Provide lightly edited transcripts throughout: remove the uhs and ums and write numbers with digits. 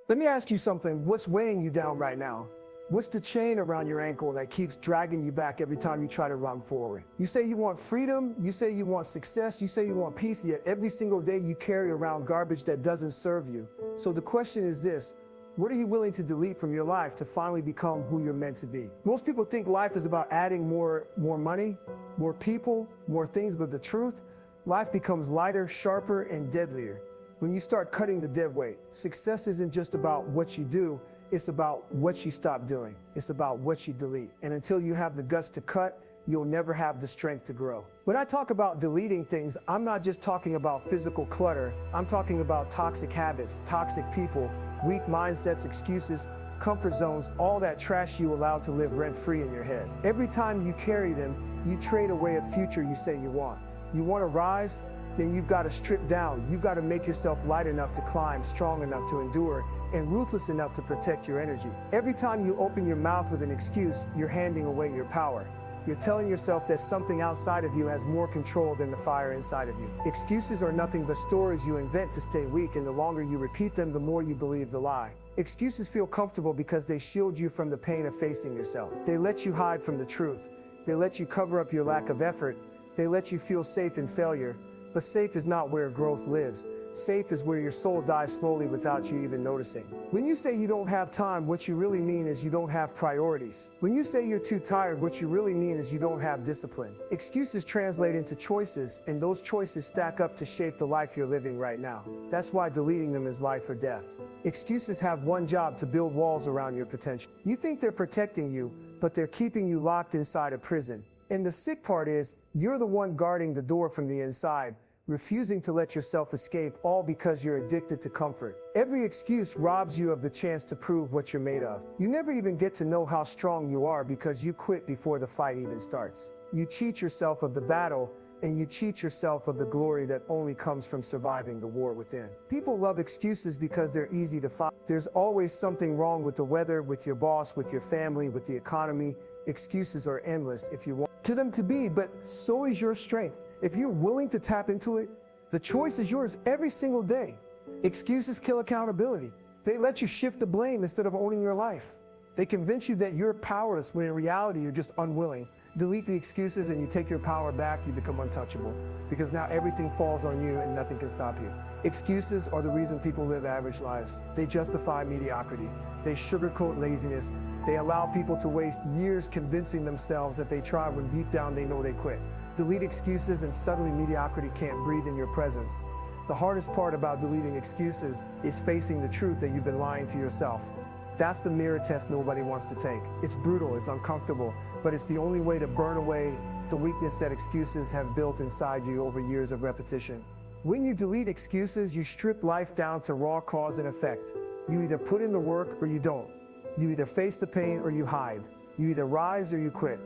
Let me ask you something. What's weighing you down right now? What's the chain around your ankle that keeps dragging you back every time you try to run forward? You say you want freedom, you say you want success, you say you want peace, yet every single day you carry around garbage that doesn't serve you. So the question is this: what are you willing to delete from your life to finally become who you're meant to be? Most people think life is about adding more money, more people, more things, but the truth, life becomes lighter, sharper, and deadlier when you start cutting the dead weight. Success isn't just about what you do, it's about what you stop doing. It's about what you delete. And until you have the guts to cut, you'll never have the strength to grow. When I talk about deleting things, I'm not just talking about physical clutter. I'm talking about toxic habits, toxic people, weak mindsets, excuses, comfort zones, all that trash you allow to live rent-free in your head. Every time you carry them, you trade away a future you say you want. You want to rise? Then you've got to strip down. You've got to make yourself light enough to climb, strong enough to endure, and ruthless enough to protect your energy. Every time you open your mouth with an excuse, you're handing away your power. You're telling yourself that something outside of you has more control than the fire inside of you. Excuses are nothing but stories you invent to stay weak, and the longer you repeat them, the more you believe the lie. Excuses feel comfortable because they shield you from the pain of facing yourself. They let you hide from the truth. They let you cover up your lack of effort. They let you feel safe in failure. But safe is not where growth lives. Safe is where your soul dies slowly without you even noticing. When you say you don't have time, what you really mean is you don't have priorities. When you say you're too tired, what you really mean is you don't have discipline. Excuses translate into choices, and those choices stack up to shape the life you're living right now. That's why deleting them is life or death. Excuses have one job: to build walls around your potential. You think they're protecting you, but they're keeping you locked inside a prison. And the sick part is, you're the one guarding the door from the inside, refusing to let yourself escape, all because you're addicted to comfort. Every excuse robs you of the chance to prove what you're made of. You never even get to know how strong you are because you quit before the fight even starts. You cheat yourself of the battle, and you cheat yourself of the glory that only comes from surviving the war within. People love excuses because they're easy to find. There's always something wrong with the weather, with your boss, with your family, with the economy. Excuses are endless if you want them to be, but so is your strength. If you're willing to tap into it, the choice is yours every single day. Excuses kill accountability. They let you shift the blame instead of owning your life. They convince you that you're powerless when in reality you're just unwilling. Delete the excuses and you take your power back, you become untouchable. Because now everything falls on you and nothing can stop you. Excuses are the reason people live average lives. They justify mediocrity. They sugarcoat laziness. They allow people to waste years convincing themselves that they tried when deep down they know they quit. Delete excuses and suddenly mediocrity can't breathe in your presence. The hardest part about deleting excuses is facing the truth that you've been lying to yourself. That's the mirror test nobody wants to take. It's brutal, it's uncomfortable, but it's the only way to burn away the weakness that excuses have built inside you over years of repetition. When you delete excuses, you strip life down to raw cause and effect. You either put in the work or you don't. You either face the pain or you hide. You either rise or you quit.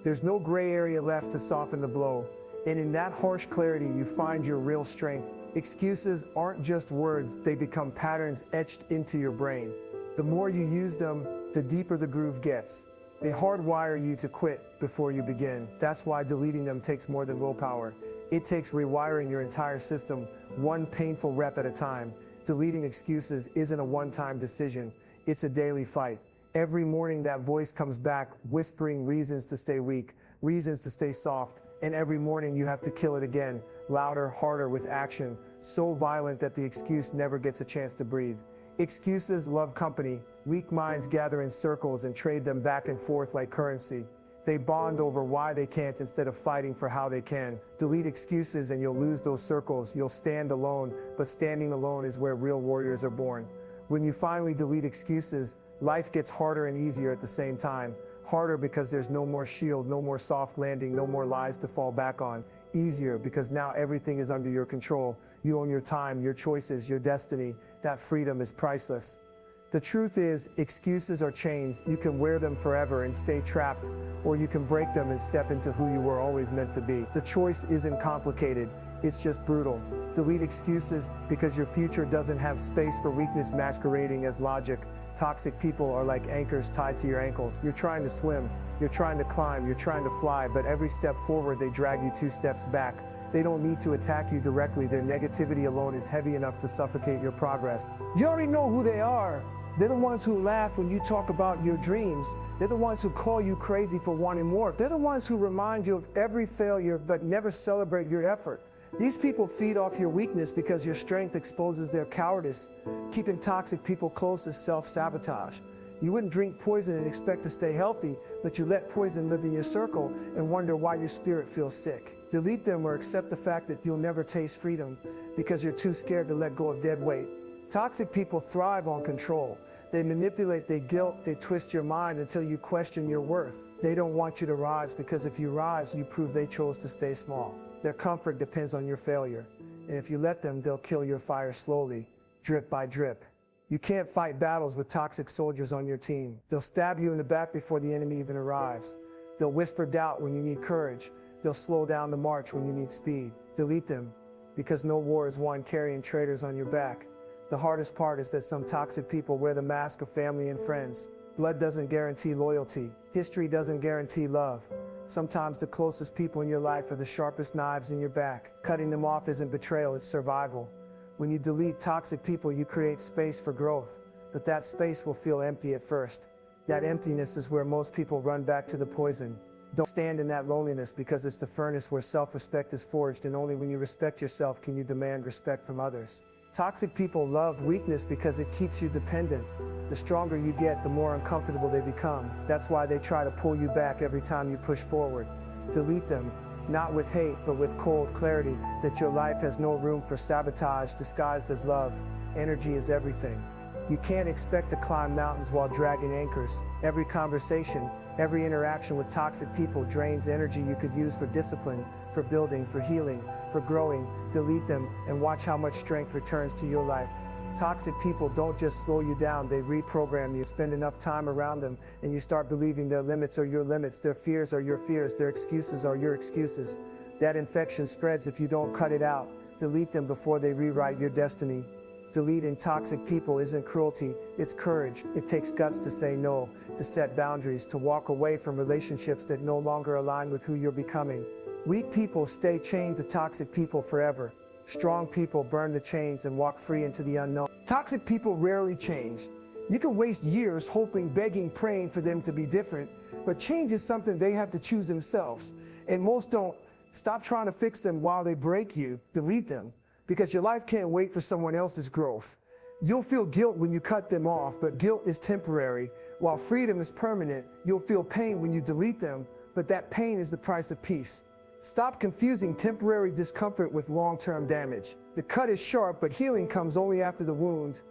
There's no gray area left to soften the blow. And in that harsh clarity, you find your real strength. Excuses aren't just words, they become patterns etched into your brain. The more you use them, the deeper the groove gets. They hardwire you to quit before you begin. That's why deleting them takes more than willpower. It takes rewiring your entire system, one painful rep at a time. Deleting excuses isn't a one-time decision, it's a daily fight. Every morning that voice comes back, whispering reasons to stay weak, reasons to stay soft, and every morning you have to kill it again, louder, harder, with action, so violent that the excuse never gets a chance to breathe. Excuses love company. Weak minds gather in circles and trade them back and forth like currency. They bond over why they can't instead of fighting for how they can. Delete excuses and you'll lose those circles. You'll stand alone, but standing alone is where real warriors are born. When you finally delete excuses, life gets harder and easier at the same time. Harder because there's no more shield, no more soft landing, no more lies to fall back on. Easier because now everything is under your control. You own your time, your choices, your destiny. That freedom is priceless. The truth is, excuses are chains. You can wear them forever and stay trapped, or you can break them and step into who you were always meant to be. The choice isn't complicated, it's just brutal. Delete excuses because your future doesn't have space for weakness masquerading as logic. Toxic people are like anchors tied to your ankles. You're trying to swim, you're trying to climb, you're trying to fly, but every step forward they drag you 2 steps back. They don't need to attack you directly. Their negativity alone is heavy enough to suffocate your progress. You already know who they are. They're the ones who laugh when you talk about your dreams. They're the ones who call you crazy for wanting more. They're the ones who remind you of every failure but never celebrate your effort. These people feed off your weakness because your strength exposes their cowardice. Keeping toxic people close is self-sabotage. You wouldn't drink poison and expect to stay healthy, but you let poison live in your circle and wonder why your spirit feels sick. Delete them or accept the fact that you'll never taste freedom because you're too scared to let go of dead weight. Toxic people thrive on control. They manipulate, they guilt, they twist your mind until you question your worth. They don't want you to rise because if you rise, you prove they chose to stay small. Their comfort depends on your failure. And if you let them, they'll kill your fire slowly, drip by drip. You can't fight battles with toxic soldiers on your team. They'll stab you in the back before the enemy even arrives. They'll whisper doubt when you need courage. They'll slow down the march when you need speed. Delete them, because no war is won carrying traitors on your back. The hardest part is that some toxic people wear the mask of family and friends. Blood doesn't guarantee loyalty. History doesn't guarantee love. Sometimes the closest people in your life are the sharpest knives in your back. Cutting them off isn't betrayal, it's survival. When you delete toxic people, you create space for growth, but that space will feel empty at first. That emptiness is where most people run back to the poison. Don't stand in that loneliness because it's the furnace where self-respect is forged, and only when you respect yourself can you demand respect from others. Toxic people love weakness because it keeps you dependent. The stronger you get, the more uncomfortable they become. That's why they try to pull you back every time you push forward. Delete them, not with hate, but with cold clarity that your life has no room for sabotage disguised as love. Energy is everything. You can't expect to climb mountains while dragging anchors. Every conversation, every interaction with toxic people drains energy you could use for discipline, for building, for healing, for growing. Delete them and watch how much strength returns to your life. Toxic people don't just slow you down, they reprogram you. Spend enough time around them and you start believing their limits are your limits, their fears are your fears, their excuses are your excuses. That infection spreads if you don't cut it out. Delete them before they rewrite your destiny. Deleting toxic people isn't cruelty, it's courage. It takes guts to say no, to set boundaries, to walk away from relationships that no longer align with who you're becoming. Weak people stay chained to toxic people forever. Strong people burn the chains and walk free into the unknown. Toxic people rarely change. You can waste years hoping, begging, praying for them to be different, but change is something they have to choose themselves. And most don't. Stop trying to fix them while they break you. Delete them, because your life can't wait for someone else's growth. You'll feel guilt when you cut them off, but guilt is temporary. While freedom is permanent, you'll feel pain when you delete them, but that pain is the price of peace. Stop confusing temporary discomfort with long-term damage. The cut is sharp, but healing comes only after the wound.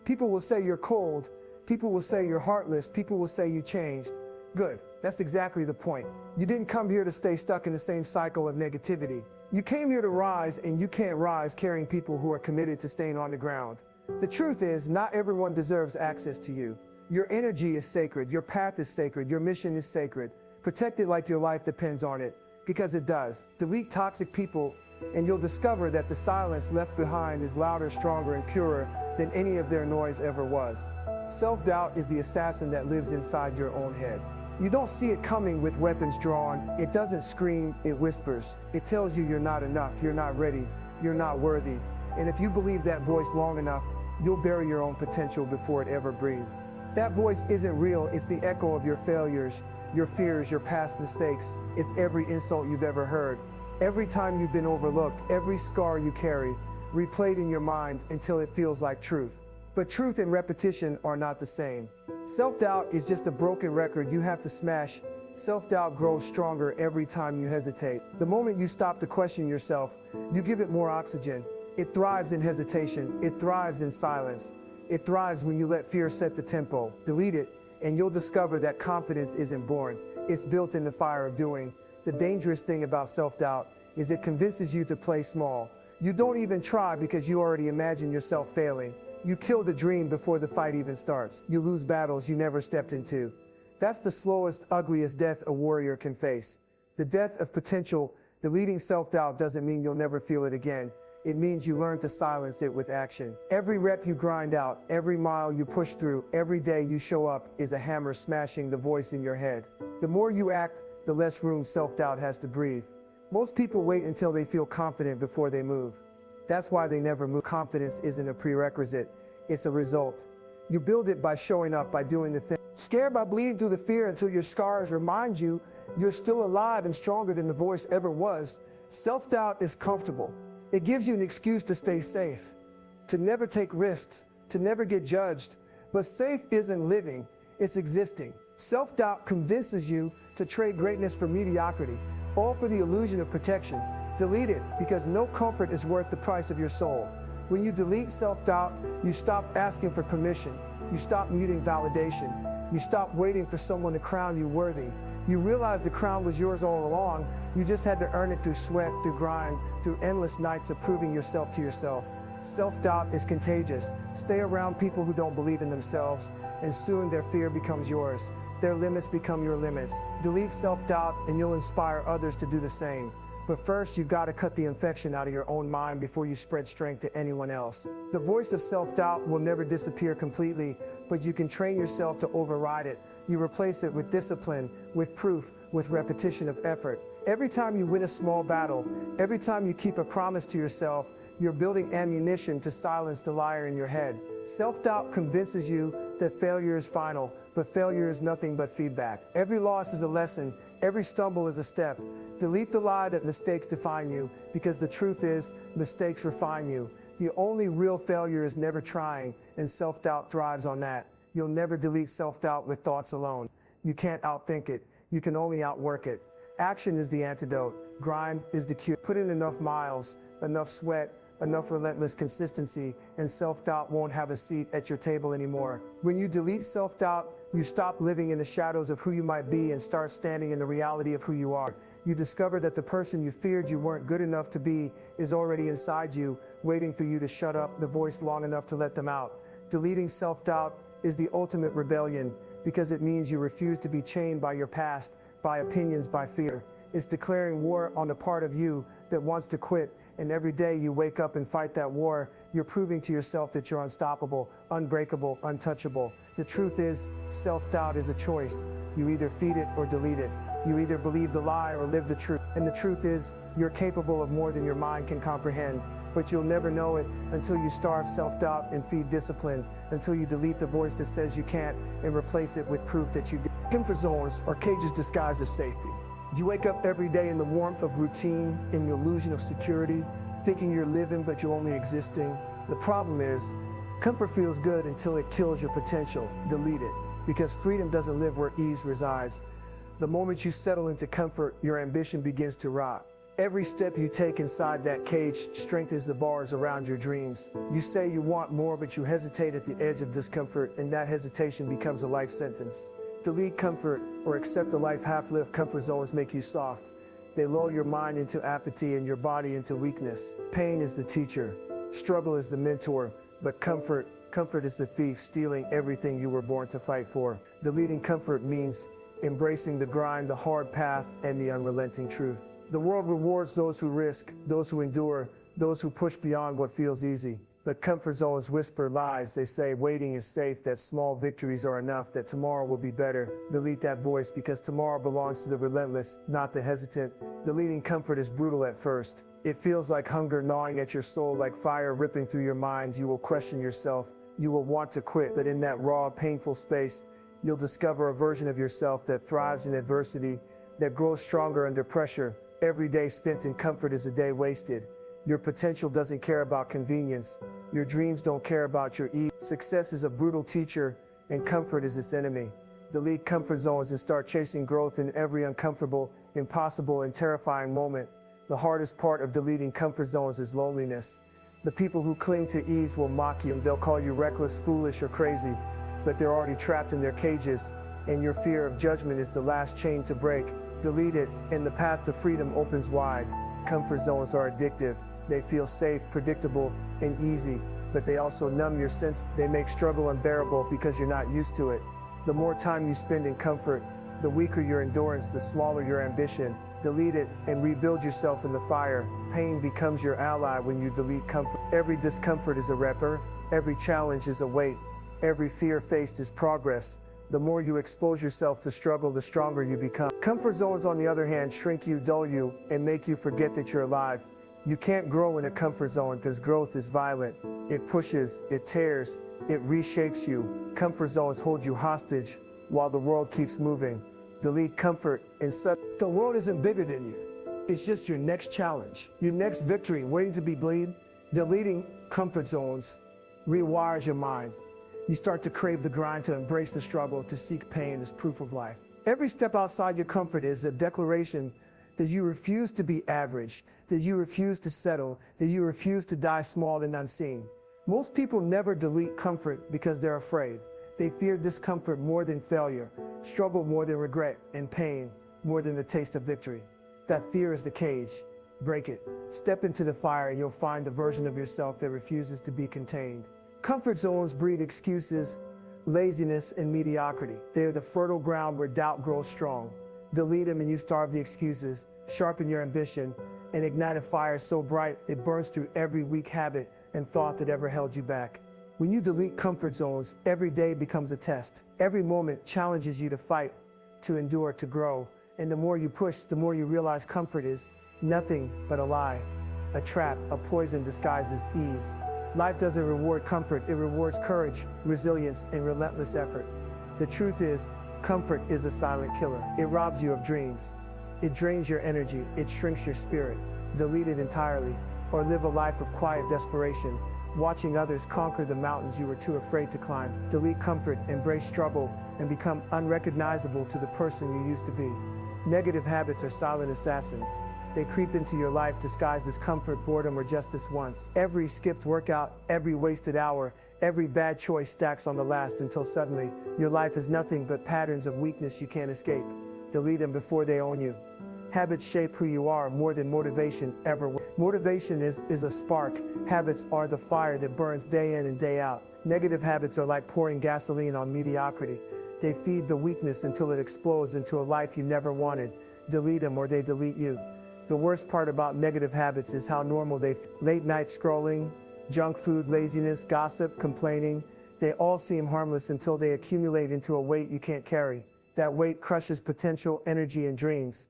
People will say you're cold. People will say you're heartless. People will say you changed. Good. That's exactly the point. You didn't come here to stay stuck in the same cycle of negativity. You came here to rise, and you can't rise carrying people who are committed to staying on the ground. The truth is, not everyone deserves access to you. Your energy is sacred. Your path is sacred. Your mission is sacred. Protect it like your life depends on it. Because it does. Delete toxic people, and you'll discover that the silence left behind is louder, stronger, and purer than any of their noise ever was. Self-doubt is the assassin that lives inside your own head. You don't see it coming with weapons drawn. It doesn't scream, it whispers. It tells you you're not enough, you're not ready, you're not worthy. And if you believe that voice long enough, you'll bury your own potential before it ever breathes. That voice isn't real, it's the echo of your failures, your fears, your past mistakes. It's every insult you've ever heard. Every time you've been overlooked, every scar you carry, replayed in your mind until it feels like truth. But truth and repetition are not the same. Self-doubt is just a broken record you have to smash. Self-doubt grows stronger every time you hesitate. The moment you stop to question yourself, you give it more oxygen. It thrives in hesitation. It thrives in silence. It thrives when you let fear set the tempo. Delete it, and you'll discover that confidence isn't born. It's built in the fire of doing. The dangerous thing about self-doubt is it convinces you to play small. You don't even try because you already imagine yourself failing. You kill the dream before the fight even starts. You lose battles you never stepped into. That's the slowest, ugliest death a warrior can face. The death of potential. Deleting self-doubt doesn't mean you'll never feel it again. It means you learn to silence it with action. Every rep you grind out, every mile you push through, every day you show up is a hammer smashing the voice in your head. The more you act, the less room self-doubt has to breathe. Most people wait until they feel confident before they move. That's why they never move. Confidence isn't a prerequisite. it's a result. You build it by showing up, by doing the thing. Scared by bleeding through the fear until your scars remind you you're still alive and stronger than the voice ever was. Self-doubt is comfortable. It gives you an excuse to stay safe, to never take risks, to never get judged. But safe isn't living, it's existing. Self-doubt convinces you to trade greatness for mediocrity, all for the illusion of protection. Delete it, because no comfort is worth the price of your soul. When you delete self-doubt, you stop asking for permission. You stop needing validation. You stop waiting for someone to crown you worthy. You realize the crown was yours all along. You just had to earn it through sweat, through grind, through endless nights of proving yourself to yourself. Self-doubt is contagious. Stay around people who don't believe in themselves, and soon their fear becomes yours. Their limits become your limits. Delete self-doubt and you'll inspire others to do the same. But first, you've got to cut the infection out of your own mind before you spread strength to anyone else. The voice of self-doubt will never disappear completely, but you can train yourself to override it. You replace it with discipline, with proof, with repetition of effort. Every time you win a small battle, every time you keep a promise to yourself, you're building ammunition to silence the liar in your head. Self-doubt convinces you that failure is final, but failure is nothing but feedback. Every loss is a lesson, every stumble is a step. Delete the lie that mistakes define you, because the truth is, mistakes refine you. The only real failure is never trying, and self-doubt thrives on that. You'll never delete self-doubt with thoughts alone. You can't outthink it, you can only outwork it. Action is the antidote, grind is the cure. Put in enough miles, enough sweat, enough relentless consistency, and self-doubt won't have a seat at your table anymore. When you delete self-doubt, you stop living in the shadows of who you might be and start standing in the reality of who you are. You discover that the person you feared you weren't good enough to be is already inside you, waiting for you to shut up the voice long enough to let them out. Deleting self-doubt is the ultimate rebellion, because it means you refuse to be chained by your past, by opinions, by fear. It's declaring war on the part of you that wants to quit, and every day you wake up and fight that war, you're proving to yourself that you're unstoppable, unbreakable, untouchable. The truth is, self-doubt is a choice. You either feed it or delete it. You either believe the lie or live the truth. And the truth is, you're capable of more than your mind can comprehend, but you'll never know it until you starve self-doubt and feed discipline, until you delete the voice that says you can't and replace it with proof that you did. Comfort zones are cages disguised as safety. You wake up every day in the warmth of routine, in the illusion of security, thinking you're living but you're only existing. The problem is, comfort feels good until it kills your potential. Delete it, because freedom doesn't live where ease resides. The moment you settle into comfort, your ambition begins to rot. Every step you take inside that cage strengthens the bars around your dreams. You say you want more, but you hesitate at the edge of discomfort, and that hesitation becomes a life sentence. Delete comfort or accept a life half-lived. Comfort zones make you soft. They lull your mind into apathy and your body into weakness. Pain is the teacher, struggle is the mentor, but comfort is the thief, stealing everything you were born to fight for. Deleting comfort means embracing the grind, the hard path, and the unrelenting truth. The world rewards those who risk, those who endure, those who push beyond what feels easy. But comfort zones whisper lies. They say waiting is safe, that small victories are enough, that tomorrow will be better. Delete that voice, because tomorrow belongs to the relentless, not the hesitant. Deleting comfort is brutal at first. It feels like hunger gnawing at your soul, like fire ripping through your minds. You will question yourself. You will want to quit, but in that raw, painful space, you'll discover a version of yourself that thrives in adversity, that grows stronger under pressure. Every day spent in comfort is a day wasted. Your potential doesn't care about convenience. Your dreams don't care about your ease. Success is a brutal teacher, and comfort is its enemy. Delete comfort zones and start chasing growth in every uncomfortable, impossible, and terrifying moment. The hardest part of deleting comfort zones is loneliness. The people who cling to ease will mock you. They'll call you reckless, foolish, or crazy, but they're already trapped in their cages, and your fear of judgment is the last chain to break. Delete it, and the path to freedom opens wide. Comfort zones are addictive. They feel safe, predictable, and easy, but they also numb your sense. They make struggle unbearable because you're not used to it. The more time you spend in comfort, the weaker your endurance, the smaller your ambition. Delete it and rebuild yourself in the fire. Pain becomes your ally when you delete comfort. Every discomfort is a repper. Every challenge is a weight. Every fear faced is progress. The more you expose yourself to struggle, the stronger you become. Comfort zones, on the other hand, shrink you, dull you, and make you forget that you're alive. You can't grow in a comfort zone because growth is violent. It pushes, it tears, It reshapes you. Comfort zones hold you hostage while the world keeps moving. Delete comfort and the world isn't bigger than you. It's just your next challenge, your next victory waiting to be bleed. Deleting comfort zones rewires your mind. You start to crave the grind, to embrace the struggle, to seek pain as proof of life. Every step outside your comfort is a declaration that you refuse to be average, that you refuse to settle, that you refuse to die small and unseen. Most people never delete comfort because they're afraid. They fear discomfort more than failure, struggle more than regret, and pain more than the taste of victory. That fear is the cage. Break it. Step into the fire and you'll find the version of yourself that refuses to be contained. Comfort zones breed excuses, laziness, and mediocrity. They are the fertile ground where doubt grows strong. Delete them and you starve the excuses, sharpen your ambition, and ignite a fire so bright it burns through every weak habit and thought that ever held you back. When you delete comfort zones, every day becomes a test. Every moment challenges you to fight, to endure, to grow. And the more you push, the more you realize comfort is nothing but a lie, a trap, a poison disguised as ease. Life doesn't reward comfort, it rewards courage, resilience, and relentless effort. The truth is, comfort is a silent killer. It robs you of dreams. It drains your energy, it shrinks your spirit. Delete it entirely, or live a life of quiet desperation, watching others conquer the mountains you were too afraid to climb. Delete comfort, embrace struggle, and become unrecognizable to the person you used to be. Negative habits are silent assassins. They creep into your life disguised as comfort, boredom, or just this once. Every skipped workout, every wasted hour, every bad choice stacks on the last until suddenly, your life is nothing but patterns of weakness you can't escape. Delete them before they own you. Habits shape who you are more than motivation ever will. Motivation is a spark. Habits are the fire that burns day in and day out. Negative habits are like pouring gasoline on mediocrity. They feed the weakness until it explodes into a life you never wanted. Delete them or they delete you. The worst part about negative habits is how normal they feel. Late night scrolling, junk food, laziness, gossip, complaining, they all seem harmless until they accumulate into a weight you can't carry. That weight crushes potential, energy, and dreams.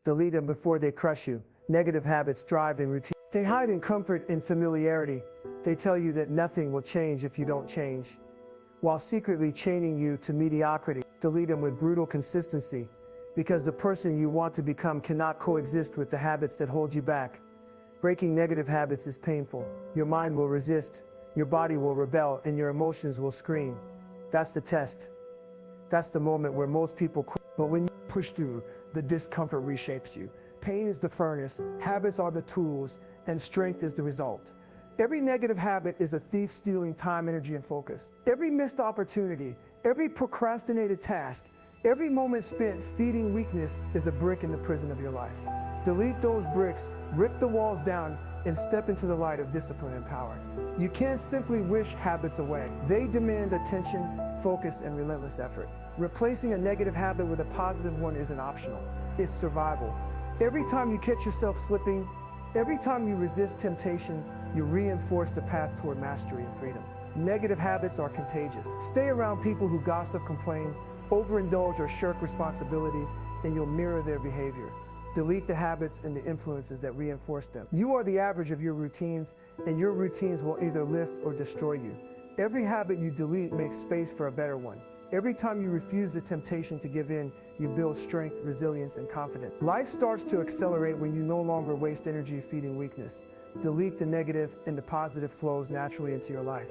Delete them before they crush you. Negative habits thrive in routine. They hide in comfort and familiarity. They tell you that nothing will change if you don't change, while secretly chaining you to mediocrity. Delete them with brutal consistency, because the person you want to become cannot coexist with the habits that hold you back. Breaking negative habits is painful. Your mind will resist, your body will rebel, and your emotions will scream. That's the test. That's the moment where most people quit. But when you push through, the discomfort reshapes you. Pain is the furnace, habits are the tools, and strength is the result. Every negative habit is a thief stealing time, energy, and focus. Every missed opportunity, every procrastinated task, every moment spent feeding weakness is a brick in the prison of your life. Delete those bricks, rip the walls down, and step into the light of discipline and power. You can't simply wish habits away. They demand attention, focus, and relentless effort. Replacing a negative habit with a positive one isn't optional. It's survival. Every time you catch yourself slipping, every time you resist temptation, you reinforce the path toward mastery and freedom. Negative habits are contagious. Stay around people who gossip, complain, overindulge, or shirk responsibility, and you'll mirror their behavior. Delete the habits and the influences that reinforce them. You are the average of your routines, and your routines will either lift or destroy you. Every habit you delete makes space for a better one. Every time you refuse the temptation to give in, you build strength, resilience, and confidence. Life starts to accelerate when you no longer waste energy feeding weakness. Delete the negative and the positive flows naturally into your life.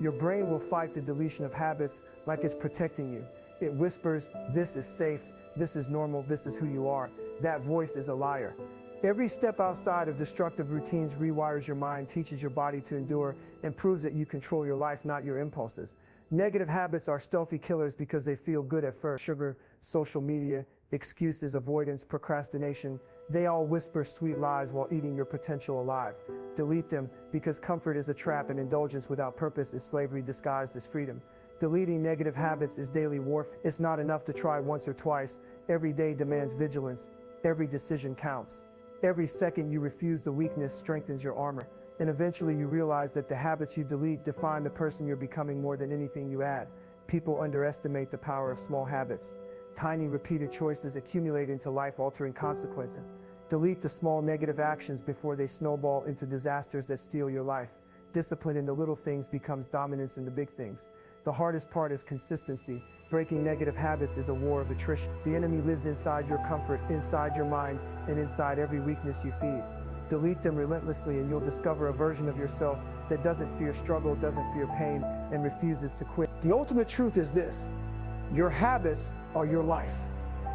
Your brain will fight the deletion of habits like it's protecting you. It whispers, "This is safe, this is normal, this is who you are." That voice is a liar. Every step outside of destructive routines rewires your mind, teaches your body to endure, and proves that you control your life, not your impulses. Negative habits are stealthy killers because they feel good at first. Sugar, social media, excuses, avoidance, procrastination, they all whisper sweet lies while eating your potential alive. Delete them because comfort is a trap and indulgence without purpose is slavery disguised as freedom. Deleting negative habits is daily warfare. It's not enough to try once or twice. Every day demands vigilance. Every decision counts. Every second you refuse the weakness strengthens your armor. And eventually you realize that the habits you delete define the person you're becoming more than anything you add. People underestimate the power of small habits. Tiny repeated choices accumulate into life-altering consequences. Delete the small negative actions before they snowball into disasters that steal your life. discipline in the little things becomes dominance in the big things. The hardest part is consistency. Breaking negative habits is a war of attrition. The enemy lives inside your comfort, inside your mind, and inside every weakness you feed. Delete them relentlessly and you'll discover a version of yourself that doesn't fear struggle, doesn't fear pain, and refuses to quit. The ultimate truth is this: your habits are your life.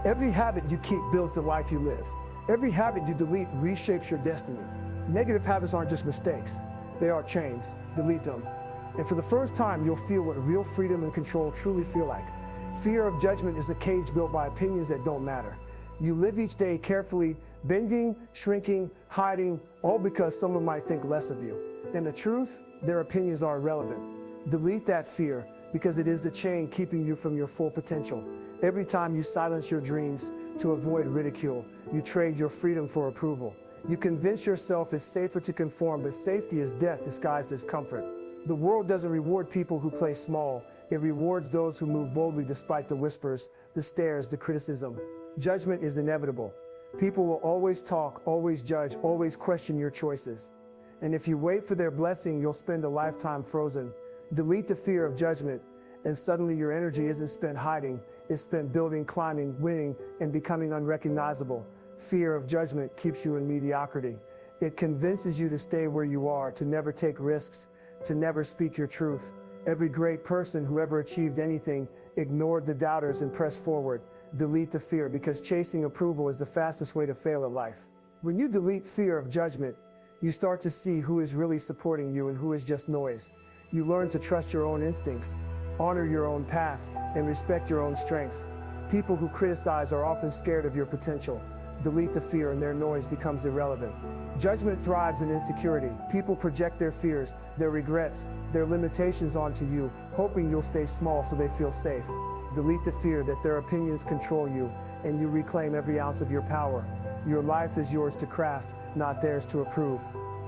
Every habit you keep builds the life you live. Every habit you delete reshapes your destiny. Negative habits aren't just mistakes, they are chains. Delete them. And for the first time, you'll feel what real freedom and control truly feel like. Fear of judgment is a cage built by opinions that don't matter. You live each day carefully, bending, shrinking, hiding, all because someone might think less of you. And the truth, their opinions are irrelevant. Delete that fear, because it is the chain keeping you from your full potential. Every time you silence your dreams to avoid ridicule, you trade your freedom for approval. You convince yourself it's safer to conform, but safety is death disguised as comfort. The world doesn't reward people who play small. It rewards those who move boldly despite the whispers, the stares, the criticism. Judgment is inevitable. People will always talk, always judge, always question your choices. And if you wait for their blessing, you'll spend a lifetime frozen. Delete the fear of judgment, and suddenly your energy isn't spent hiding, it's spent building, climbing, winning, and becoming unrecognizable. Fear of judgment keeps you in mediocrity. It convinces you to stay where you are, to never take risks, to never speak your truth. Every great person who ever achieved anything ignored the doubters and pressed forward. Delete the fear, because chasing approval is the fastest way to fail at life. When you delete fear of judgment, you start to see who is really supporting you and who is just noise. You learn to trust your own instincts, honor your own path, and respect your own strength. People who criticize are often scared of your potential. Delete the fear and their noise becomes irrelevant. Judgment thrives in insecurity. People project their fears, their regrets, their limitations onto you, hoping you'll stay small so they feel safe. Delete the fear that their opinions control you, and you reclaim every ounce of your power. Your life is yours to craft, not theirs to approve.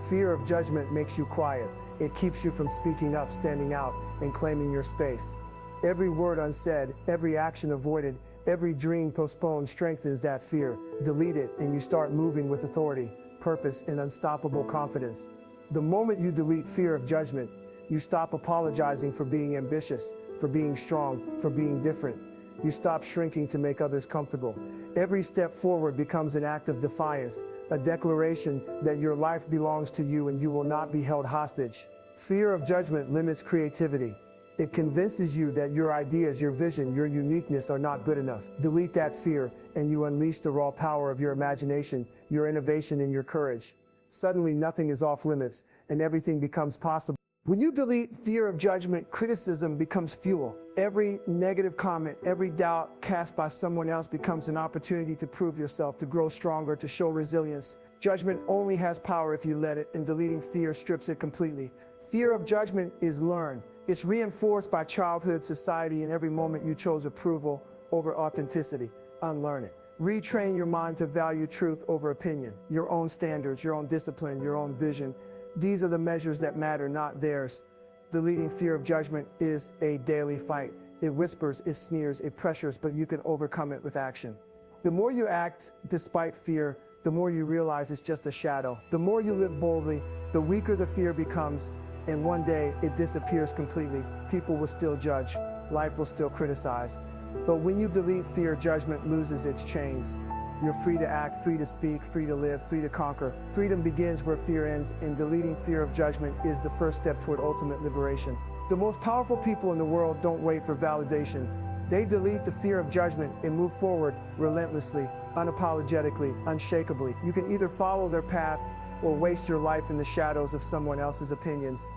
Fear of judgment makes you quiet. It keeps you from speaking up, standing out, and claiming your space. Every word unsaid, every action avoided, every dream postponed strengthens that fear. Delete it, and you start moving with authority, purpose, and unstoppable confidence. The moment you delete fear of judgment, you stop apologizing for being ambitious, for being strong, for being different. You stop shrinking to make others comfortable. Every step forward becomes an act of defiance, a declaration that your life belongs to you and you will not be held hostage. Fear of judgment limits creativity. It convinces you that your ideas, your vision, your uniqueness are not good enough. Delete that fear and you unleash the raw power of your imagination, your innovation, and your courage. Suddenly nothing is off limits and everything becomes possible. When you delete fear of judgment, criticism becomes fuel. Every negative comment, every doubt cast by someone else becomes an opportunity to prove yourself, to grow stronger, to show resilience. Judgment only has power if you let it, and deleting fear strips it completely. Fear of judgment is learned. It's reinforced by childhood, society, and every moment you chose approval over authenticity. Unlearn it. Retrain your mind to value truth over opinion, your own standards, your own discipline, your own vision. These are the measures that matter, not theirs. Deleting fear of judgment is a daily fight. It whispers, it sneers, it pressures, but you can overcome it with action. The more you act despite fear, the more you realize it's just a shadow. The more you live boldly, the weaker the fear becomes, and one day it disappears completely. People will still judge, life will still criticize. But when you delete fear, judgment loses its chains. You're free to act, free to speak, free to live, free to conquer. Freedom begins where fear ends, and deleting fear of judgment is the first step toward ultimate liberation. The most powerful people in the world don't wait for validation. They delete the fear of judgment and move forward relentlessly, unapologetically, unshakably. You can either follow their path or waste your life in the shadows of someone else's opinions.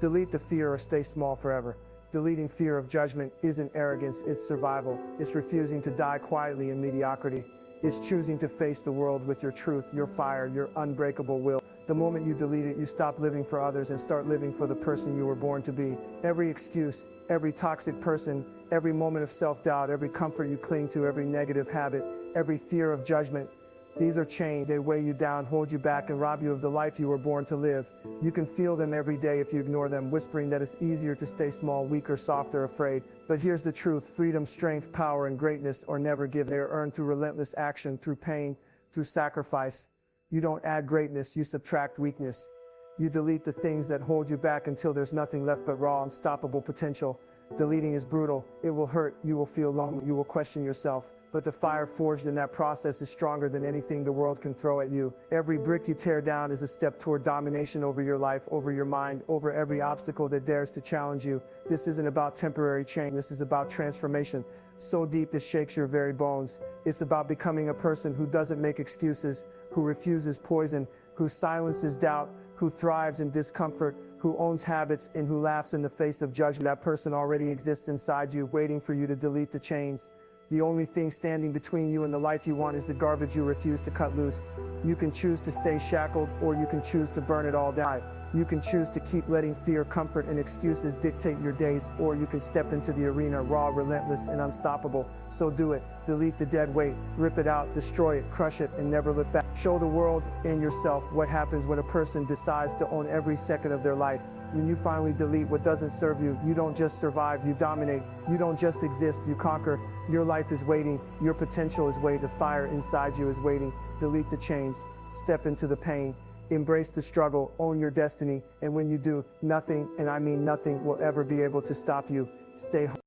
Delete the fear or stay small forever. Deleting fear of judgment isn't arrogance, it's survival. It's refusing to die quietly in mediocrity. It's choosing to face the world with your truth, your fire, your unbreakable will. The moment you delete it, you stop living for others and start living for the person you were born to be. Every excuse, every toxic person, every moment of self-doubt, every comfort you cling to, every negative habit, every fear of judgment, these are chains. They weigh you down, hold you back, and rob you of the life you were born to live. You can feel them every day if you ignore them, whispering that it's easier to stay small, weaker, softer, afraid. But here's the truth: freedom, strength, power, and greatness are never given. They are earned through relentless action, through pain, through sacrifice. You don't add greatness, you subtract weakness. You delete the things that hold you back until there's nothing left but raw, unstoppable potential. Deleting is brutal. It will hurt. You will feel lonely. You will question yourself. But the fire forged in that process is stronger than anything the world can throw at you. Every brick you tear down is a step toward domination over your life, over your mind, over every obstacle that dares to challenge you. This isn't about temporary change. This is about transformation so deep it shakes your very bones. It's about becoming a person who doesn't make excuses, who refuses poison, who silences doubt, who thrives in discomfort, who owns habits, and who laughs in the face of judgment. That person already exists inside you, waiting for you to delete the chains. The only thing standing between you and the life you want is the garbage you refuse to cut loose. You can choose to stay shackled, or you can choose to burn it all down. You can choose to keep letting fear, comfort, and excuses dictate your days, or you can step into the arena raw, relentless, and unstoppable. So do it. Delete the dead weight, rip it out, destroy it, crush it, and never look back. Show the world and yourself what happens when a person decides to own every second of their life. When you finally delete what doesn't serve you, you don't just survive, you dominate. You don't just exist, you conquer. Your life is waiting. Your potential is waiting. The fire inside you is waiting. Delete the chains. Step into the pain. Embrace the struggle. Own your destiny. And when you do, nothing, and I mean nothing, will ever be able to stop you. Stay home.